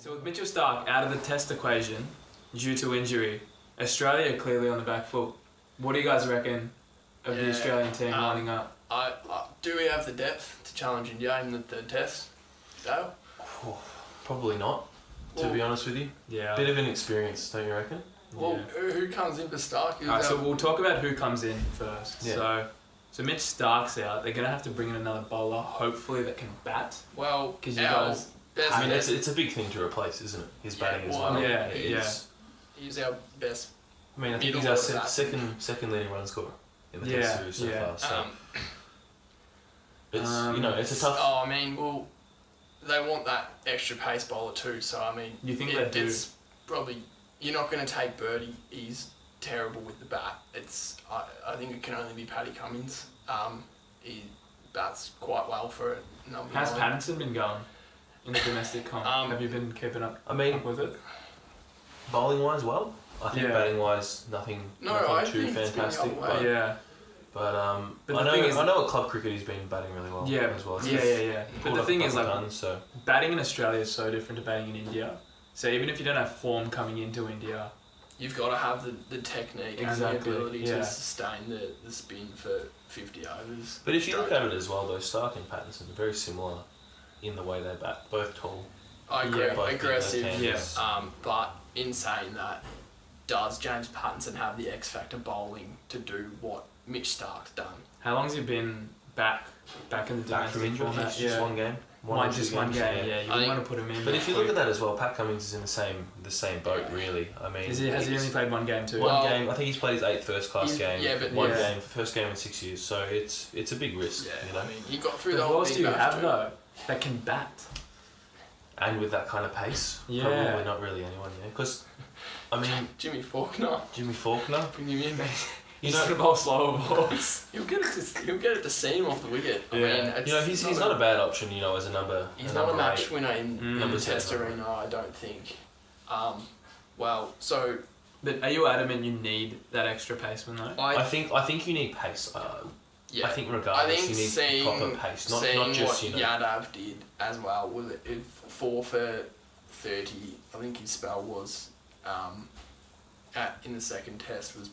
So with Mitchell Starc out of the test equation due to injury, Australia clearly on the back foot. What do you guys reckon of the Australian team lining up? Do we have the depth to challenge India in the third test, Dale? Probably not, to be honest with you. Yeah. Bit of inexperience, don't you reckon? Well, who comes in for Starc? Alright, so we'll talk about who comes in first. Yeah. So Mitch Starc's out. They're going to have to bring in another bowler, hopefully that can bat. Well, because you guys... I mean, it's a big thing to replace, isn't it? His batting as well. He's our best. I mean, I think he's our second leading run scorer in the test series so far. So it's a tough. Oh, I mean, well, they want that extra pace bowler too. So I mean, you think they do? It's probably you're not going to take Birdie. He's terrible with the bat. I think it can only be Paddy Cummins. He bats quite well for it. How's Pattinson been going in the domestic comp? Have you been keeping up? With it? Bowling wise, well. I think batting wise, nothing too fantastic. But I know at club cricket he's been batting really well as well. But the thing is, batting in Australia is so different to batting in India. So even if you don't have form coming into India, you've got to have the technique and the ability to sustain the spin for 50 overs. But if you look at it as well, though, Starc and Pattinson are very similar in the way they bat. Both tall. I agree. Aggressive. But in saying that, does James Pattinson have the X factor bowling to do what Mitch Starc's done? How long's he been back in the domestic format? Just one game. One game. Yeah, you want to put him in. But if you look at that as well, Pat Cummins is in the same boat, really. I mean, has he only played one game too? One game. I think he's played his 8th first class game. Game, first game in 6 years. So it's a big risk. Yeah, you know. I mean, he got through the whole. What else do you have too. though that can bat? And with that kind of pace, probably not really anyone. Yeah, because I mean, Jimmy Faulkner. Bring him in, mate. He's going to bowl slower balls. He'll get it to seam off the wicket. I mean, he's not a bad option. As a number. He's not a match winner in the Test arena, I don't think. But are you adamant you need that extra paceman though? I think you need pace. I think regardless, you need proper pace, not just what Yadav did as well. Was it 4 for 30? I think his spell was in the second test was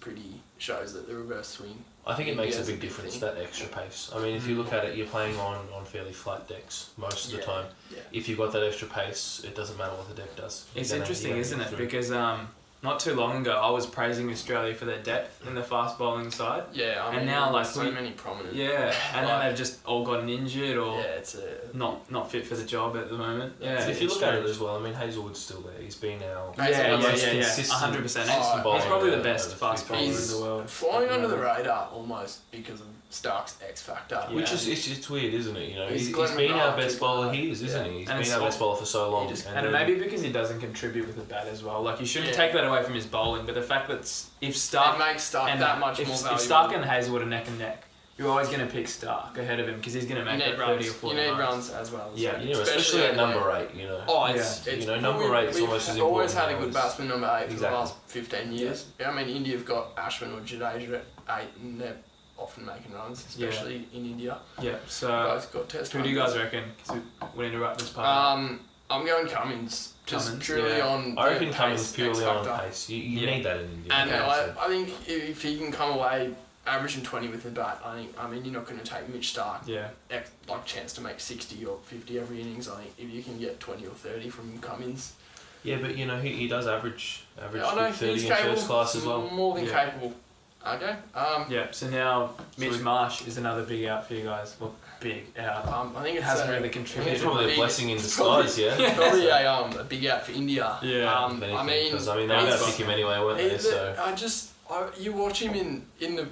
shows that the reverse swing. I think it makes a big difference, that extra pace. I mean, if you look at it, you're playing on fairly flat decks most of the time. Yeah. If you've got that extra pace, it doesn't matter what the deck does. It's interesting, isn't it? Because not too long ago, I was praising Australia for their depth in the fast bowling side. Yeah, I mean, and now so many prominent. Yeah, and then they've just all gotten injured or it's not fit for the job at the moment. Yeah, if you look at it as well, I mean, Hazelwood's still there. He's been our consistent 100%. bowler. He's probably the best fast bowler in the world. Flying under the radar almost because of Starc's X factor. Yeah. Which is it's weird, isn't it? He's been our best bowler. He is, isn't he? He's been our best bowler for so long. And maybe because he doesn't contribute with the bat as well. Like you shouldn't take that away from his bowling, but the fact that if Starc makes Starc that much more valuable. If Starc and Hazelwood are neck and neck, you're always going to pick Starc ahead of him because he's going to make that 30 or 40 You need runs as well. Especially at number 8. Number 8 is almost as important. We've always had a good batsman number 8 for the last 15 years. I mean, India have got Ashwin or Jadeja at 8, and they're often making runs, especially in India. Yeah. So both got test who do you guys reckon? Because we need to wrap this part. I'm going Cummins. Truly on. I reckon Cummins purely on pace. You need that in India. And I think if he can come away averaging 20 with the bat, I mean you're not going to take Mitch Starc. Chance to make 60 or 50 every innings. I think if you can get 20 or 30 from Cummins. Yeah, but he does average 30 in first class as well. More than capable. Okay. So now Mitch Marsh is another big out for you guys. Well, big out. I think it hasn't really contributed. It's probably a blessing in disguise. Probably a big out for India. Yeah. Because they were going to pick him anyway, weren't they? So you watch him in the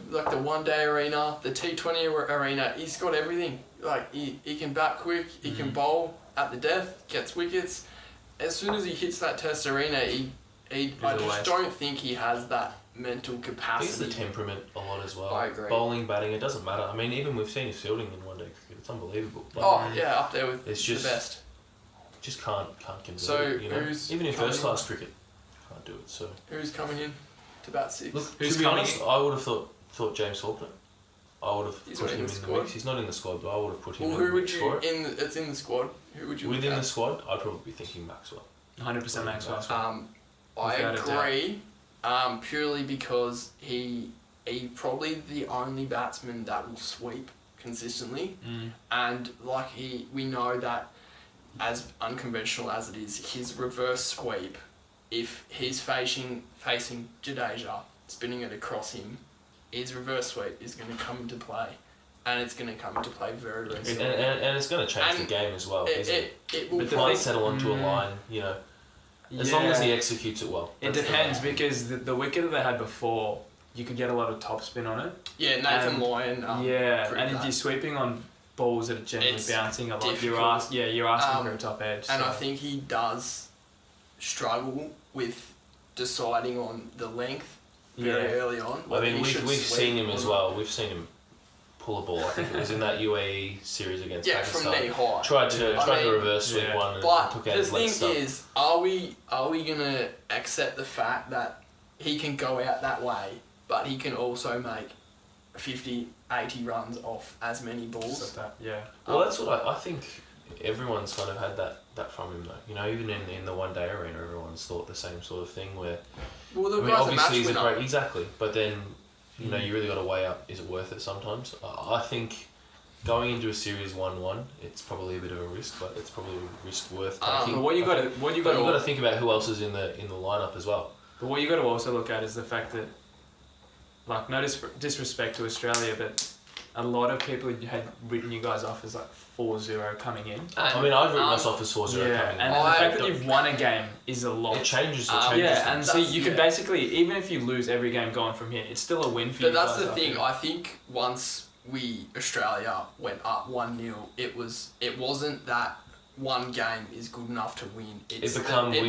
one day arena, the T20 arena. He's got everything. Like he can bat quick, he can bowl at the death, gets wickets. As soon as he hits that test arena, I just don't think he has that mental capacity. He's the temperament a lot as well. I agree. Bowling, batting, it doesn't matter. I mean, even we've seen his fielding in one day cricket. It's unbelievable. Up there with the best. Just can't convert it. Even in first class cricket, can't do it. So who's coming in to bat 6? Look, to be honest, I would have thought James Faulkner. I would have put him in the mix. He's not in the squad, but I would have put him in the mix for it. It's in the squad. Who would you within the squad? I'd probably be thinking Maxwell. 100% Maxwell. I agree, purely because he probably the only batsman that will sweep consistently, and like we know that as unconventional as it is, his reverse sweep, if he's facing Jadeja, spinning it across him, his reverse sweep is going to come into play. And it's going to come into play very, very soon. And it's going to change the game as well, isn't it? It will might settle onto a line, as long as he executes it well. It depends, because the wicket that they had before, you could get a lot of topspin on it. Yeah, Nathan Lyon. And if you're sweeping on balls that are generally bouncing a lot, you're asking for a top edge. And I think he does struggle with deciding on the length very early on. I mean, we've seen him as well. We've seen him pull a ball. I think it was in that UAE series against Pakistan. From knee high. Tried to reverse sweep one and took out his leg stump. But the thing is, are we gonna accept the fact that he can go out that way, but he can also make 50, 80 runs off as many balls? Well, that's what I think. Everyone's kind of had that from him though. Even in the one day arena, everyone's thought the same sort of thing where. Well, the guy's obviously a match winner. Exactly, but then. You really got to weigh up, is it worth it sometimes? I think going into a series 1-1, it's probably a bit of a risk, but it's probably a risk worth taking. But you got to think about who else is in the lineup as well. But what you got to also look at is the fact that, like, no disrespect to Australia, but a lot of people had written you guys off as like 4-0 coming in. I mean, I've written myself as 4-0 coming in. And the fact that you've won a game is a lot. It changes. And so you can basically, even if you lose every game going from here, it's still a win for you. But that's the thing. I think once Australia went up 1-0, it wasn't that one game is good enough to win. We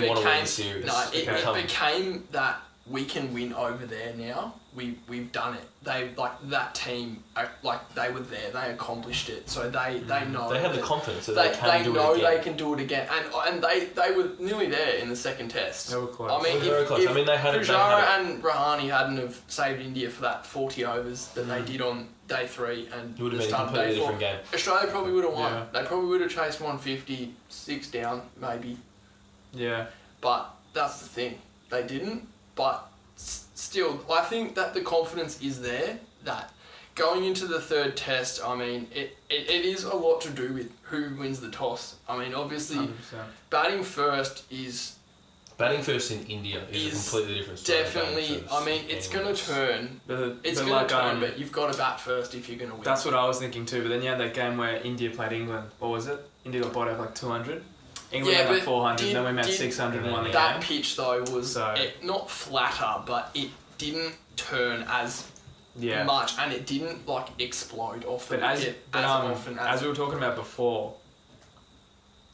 want to win the series. No, it became that we can win over there now. We've done it. They that team they were there. They accomplished it. So they know. They have the confidence that they can do it again. They can do it again. And they were nearly there in the second test. They were close. I mean, very close. They had Pujara and Rahane hadn't have saved India for that 40 overs that they did on day 3 and it would have been a completely different game. Australia probably would have won. Yeah. They probably would have chased 150, 6 down maybe. Yeah. But that's the thing. They didn't. But still, I think that the confidence is there that going into the third test, I mean, it is a lot to do with who wins the toss. I mean, obviously, 100%. Batting first in India is a completely different story. Definitely, I mean, it's going to turn. It's going to turn, but you've got to bat first if you're going to win. That's what I was thinking too, but then you had that game where India played England. What was it? India got bought out like 200. England had like 400, then we made 600 and won the game. That pitch though was not flatter, but it didn't turn as much, and it didn't like explode off the wicket as often as we were talking about before.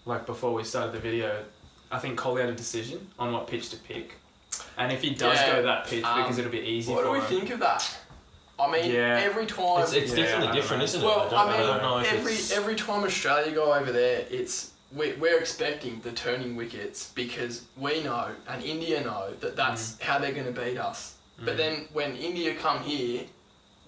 Like before we started the video, I think Kohli had a decision on what pitch to pick, and if he does go that pitch, because it'll be easy for him. What do we think of that? I mean, every time it's definitely different, isn't it? Well, I don't know if every time Australia go over there, we're expecting the turning wickets because we know and India know that that's how they're going to beat us. But then when India come here,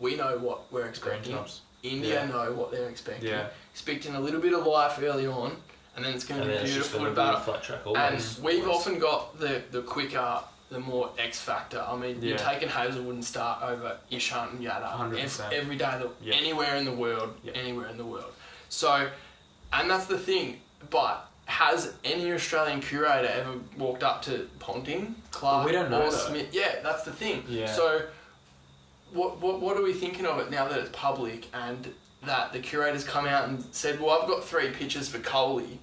we know what we're expecting. India know what they're expecting. Expecting a little bit of life early on, and then it's going to be beautiful to battle. And we've often got the quicker, the more X factor. I mean, you're taking Hazelwood and Stark over Ishant and Yadav every day, anywhere in the world, anywhere in the world. So, and that's the thing. But has any Australian curator ever walked up to Ponting, Clark, or Smith? Yeah, that's the thing. Yeah. So, what are we thinking of it now that it's public and that the curator's come out and said, well, I've got 3 pitches for Kohli,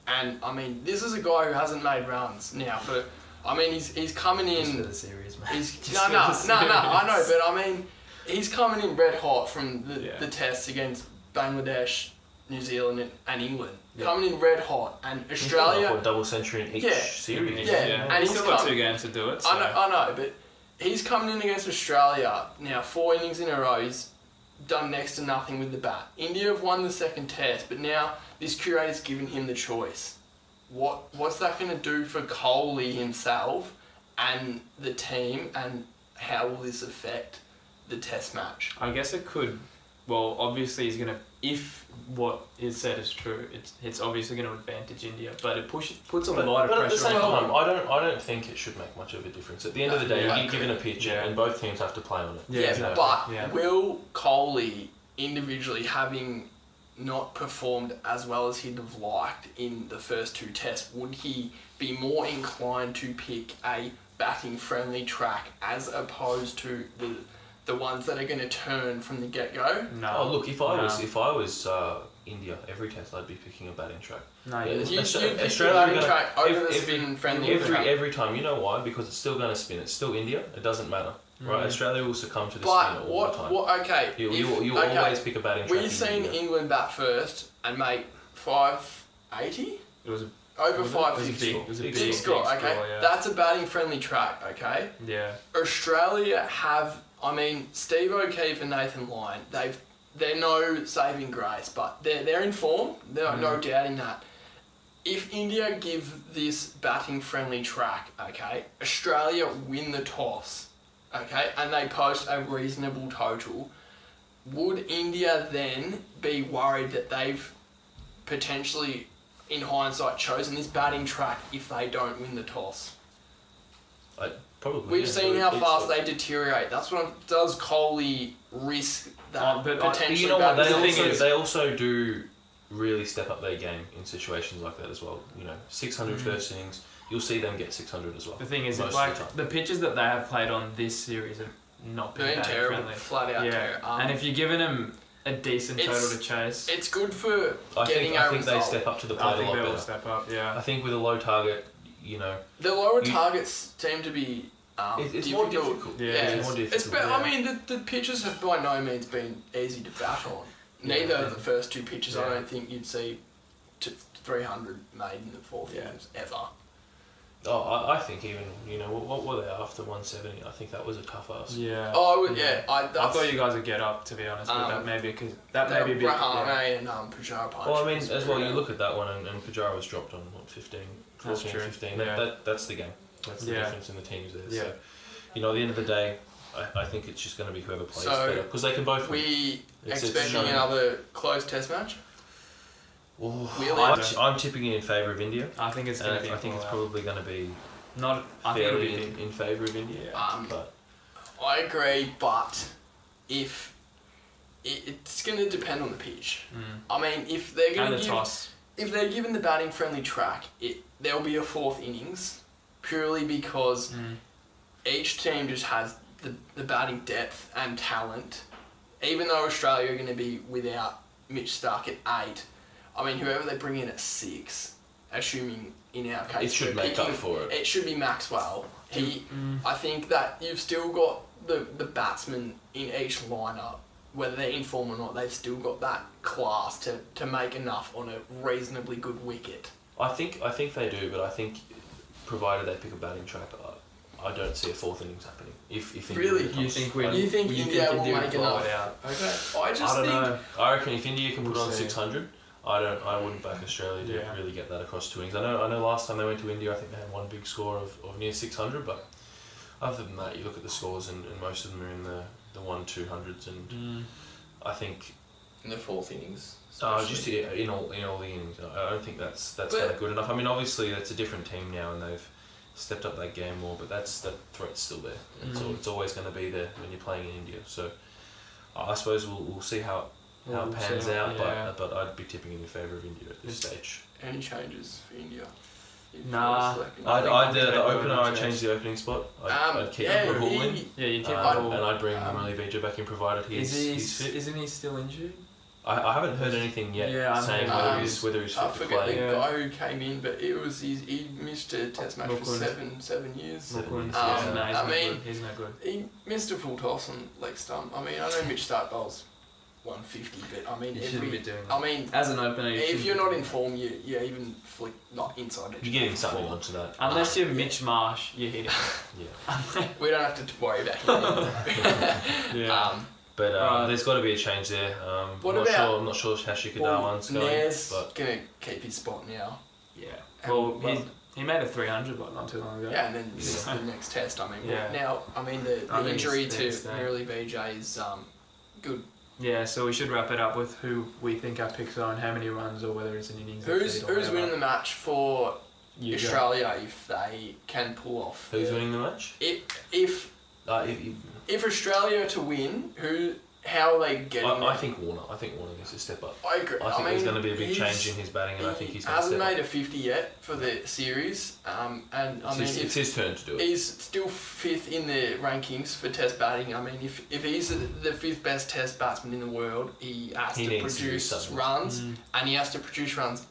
and I mean, this is a guy who hasn't made runs now for. I mean, he's coming in. Just for the series, man. I know, but I mean, he's coming in red hot from the tests against Bangladesh, New Zealand and England. Coming in red hot, and Australia... He's got a double century in each series. And he's still got 2 games to do it. So. I know, but he's coming in against Australia now, 4 innings in a row. He's done next to nothing with the bat. India have won the second test, but now this curator's given him the choice. What's that going to do for Kohli himself and the team, and how will this affect the test match? I guess it could well, obviously he's gonna, if what is said is true, it's obviously gonna advantage India, but it puts a lot of pressure. But at the same on time, I don't think it should make much of a difference. At the end of the day, you get given a pitch, and both teams have to play on it. Yeah, exactly. But will Kohli individually, having not performed as well as he'd have liked in the first 2 tests, would he be more inclined to pick a batting friendly track as opposed to the ones that are going to turn from the get-go? No. Oh, look, if I was India, every test I'd be picking a batting track. No, you'd pick the batting track over the spin friendly track. Every time. You know why? Because it's still going to spin. It's still India. It doesn't matter. Right? Australia will succumb to the spin all the time. Okay. You always pick a batting track. We've seen England bat first and make 580? It was over 550. It was a big score, okay? Score, yeah. That's a batting friendly track, okay? Yeah. Australia have, Steve O'Keefe and Nathan Lyon, they're no saving grace, but they're in form. There's no doubting that. If India give this batting friendly track, okay, Australia win the toss, okay, and they post a reasonable total, would India then be worried that they've potentially, in hindsight, chosen this batting track if they don't win the toss? Probably. We've seen how fast they deteriorate. That's what does Kohli risk that potentially. You know what? They also do really step up their game in situations like that as well. 600 first innings, you'll see them get 600 as well. The thing is, the pitches that they have played on this series have not been terrible, friendly. flat out terrible. And if you're giving them a decent total to chase, it's good for getting I a think result. they step up to the plate a lot better. Step up, yeah. I think with a low target, the lower targets seem to be it's more difficult. It's more difficult. The pitches have by no means been easy to bat on. Neither of the first 2 pitches, I don't think you'd see 300 made in the 4th innings ever. Oh, I think even, what were they after 170? I think that was a tough ask. Yeah. Oh, yeah. I thought you guys would get up, to be honest, with that maybe, because that may be a bit... and Pujara punch. Well, as well, you look at that one, and Pujara was dropped on, 14, 15. Yeah. That's the game. That's the difference in the teams there. Yeah. So, at the end of the day, I think it's just going to be whoever plays better. Because they can both win. We expecting another close test match? I'm tipping it in favour of India. I think it's going to be. I think it's probably going to be fairly in favour of India. But I agree, but if it's going to depend on the pitch. If they're going to toss, if they're given the batting friendly track, there'll be a 4th innings purely because each team just has the batting depth and talent. Even though Australia are going to be without Mitch Stark at 8. Whoever they bring in at 6, assuming in our case... It should make up for it. It should be Maxwell. I think that you've still got the batsmen in each lineup, whether they're in form or not, they've still got that class to make enough on a reasonably good wicket. I think they do, but I think provided they pick a batting track, I don't see a 4th innings happening. If really, you think India will make enough? Okay, I don't know. I reckon if India can put on 600, I wouldn't back Australia to really get that across 2 innings. I know. Last time they went to India, I think they had one big score of near 600. But other than that, you look at the scores, and most of them are in the 1-200s, and I think in the 4th innings. Just in all the innings, I don't think that's kind of good enough. Obviously that's a different team now, and they've stepped up that game more, but that threat's still there. It's always going to be there when you're playing in India. So I suppose we'll see how it pans out, but I'd be tipping in favour of India at this stage. Any changes for India? Nah. The opener, I'd change the opening spot. I'd keep Rahul in. Yeah, you keep Rahul. And I'd bring Murali Vijay back in, provided he's fit. Isn't he still injured? I haven't heard anything yet saying whether he's fit to play. I forget the guy who came in, but he missed a test match for 7 years. He's no good. He missed a full toss on leg stump. I know Mitch Stark bowls 150, but you shouldn't be doing that. As an opener, if you're not in form, you even flick not inside edge. You're getting something onto that. Unless you're Mitch Marsh, you're hitting. We don't have to worry about him. But there's got to be a change there. I'm not sure how Shikadawan's going. Nair's going to keep his spot now. Yeah. Well, he made a 300 not too long ago. Yeah, and then this is the next test. Now, the injury to Murali Vijay is good. Yeah, so we should wrap it up with who we think our picks are and how many runs or whether it's an innings. Who's winning the match for You go. Australia if they can pull off? Who's winning the match? If Australia to win, how are they getting? I think Warner. I think Warner needs to step up. I agree. I think there's going to be a big change in his batting, and I think he's going to step up. Hasn't made a 50 yet for the series, and It's his turn to do it. He's still 5th in the rankings for Test batting. I mean, if he's the 5th best Test batsman in the world, he has to produce runs, and he has to produce runs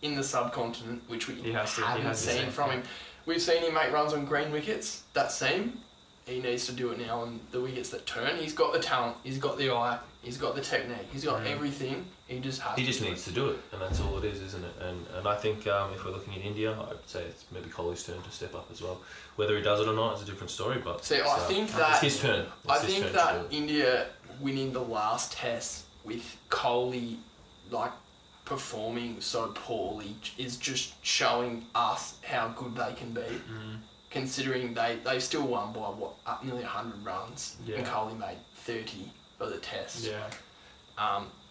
in the subcontinent, which we haven't seen from him. We've seen him make runs on green wickets. That seam. He needs to do it now on the wickets that turn. He's got the talent, he's got the eye, he's got the technique, he's got everything. He just needs to do it, and that's all it is, isn't it? And I think if we're looking at India, I'd say it's maybe Kohli's turn to step up as well. Whether he does it or not is a different story. But see, I think that it's his turn. I think that India winning the last Test with Kohli performing so poorly is just showing us how good they can be. Considering they still won by nearly 100 runs, and Kohli made 30 for the Test. Yeah.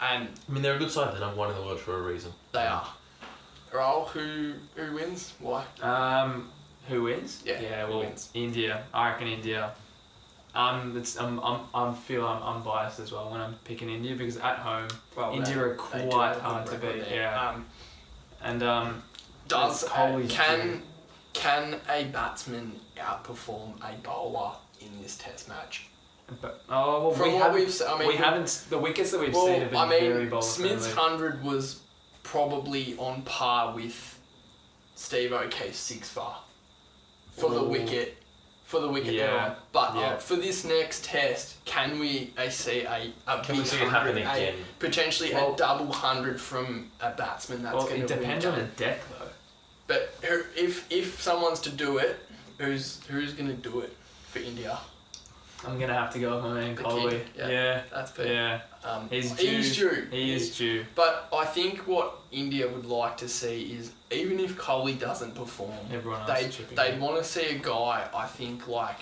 And I mean, they're a good side. They're number one in the world for a reason. They are. Raul, who wins? Why? Who wins? Yeah. Well, who wins? India. I reckon India. I'm biased as well when I'm picking India because at home India are quite hard to beat. Yeah. Can a batsman outperform a bowler in this Test match? But, we haven't. The wickets that we've seen have been very bowler Smith's friendly. 100 was probably on par with Steve O'Keefe's 6 for the wicket. For the wicket, yeah. But for this next Test, can we see a Can we big see it happen again? Potentially a double 100 from a batsman that's going to win? It depends on the deck though. But if someone's to do it, who's going to do it for India? I'm going to have to go with my man Kohli. Yeah. That's fair. Yeah. He's due. He is due. But I think what India would like to see is, even if Kohli doesn't perform, they'd want to see a guy, I think, Rahane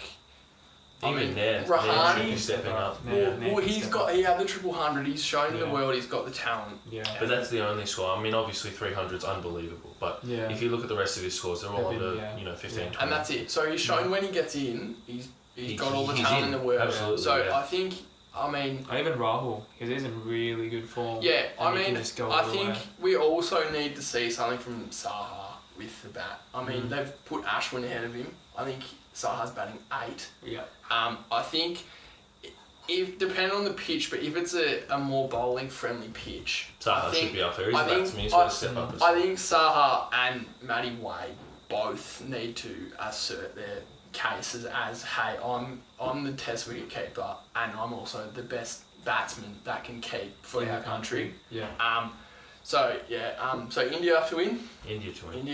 stepping up. He had the 300. He's shown the world he's got the talent. Yeah. But that's the only score. I mean, obviously 300's unbelievable. But if you look at the rest of his scores, they're all under 15, 20. And that's it. So he's shown when he gets in, he's got all the talent in the world. Absolutely. So I think, even Rahul, because he's in really good form. Yeah, I think we also need to see something from Saha with the bat. They've put Ashwin ahead of him. I think Saha's batting 8. Yeah. I think, depending on the pitch, but if it's a more bowling friendly pitch, Saha should be up there. He's a batsman. He's got to step up. I think Saha and Matty Wade both need to assert their cases as, hey, I'm the Test wicket keeper and I'm also the best batsman that can keep for our country. Yeah. So India to win. India to win.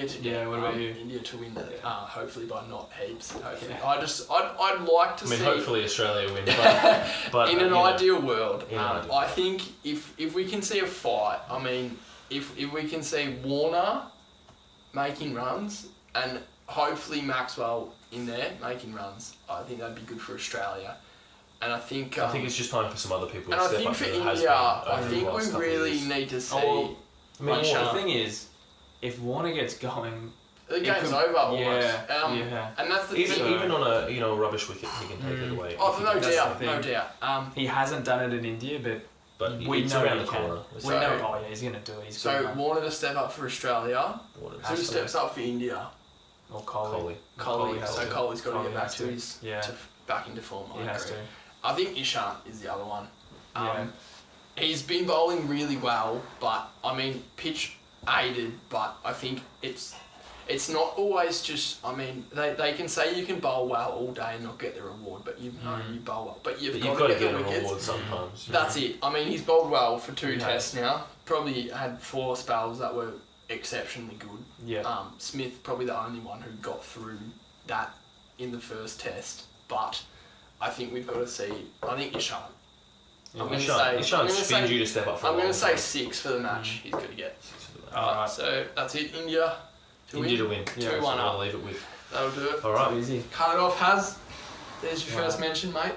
What about you? India to win that. Hopefully by not heaps. Hopefully, I'd like to see. Hopefully Australia win, but in an ideal world, I think if we can see a fight, if we can see Warner making runs and hopefully Maxwell in there making runs, I think that'd be good for Australia. And I think it's just time for some other people to step up. And I think for India, I think we really need to see. The thing is, if Warner gets going, the game's over almost. Yeah. And that's the even on a rubbish wicket, he can take it away. Oh, no doubt. He hasn't done it in India, but we know around the corner. We know. He's gonna do it. So Warner to step up for Australia. Who steps up for India? Or Kohli. So Kohli's got to get back to back into form. He has to. I think Ishant is the other one. He's been bowling really well, but pitch aided. But I think it's not always just. They can say you can bowl well all day and not get the reward, but you bowl well. But you've got to get the wickets. Reward sometimes. That's it. He's bowled well for 2 tests now. Probably had 4 spells that were exceptionally good. Yeah. Smith probably the only one who got through that in the first Test, but I think we've got to see. I think Ishant. Ishant's been due to step up for I'm going to say 6 for the match. He's going to get. Alright, so that's it. India to win. 2-1 I'll up. leave it with. That'll do it. Alright. Easy. Cut it off, There's your first mention, mate.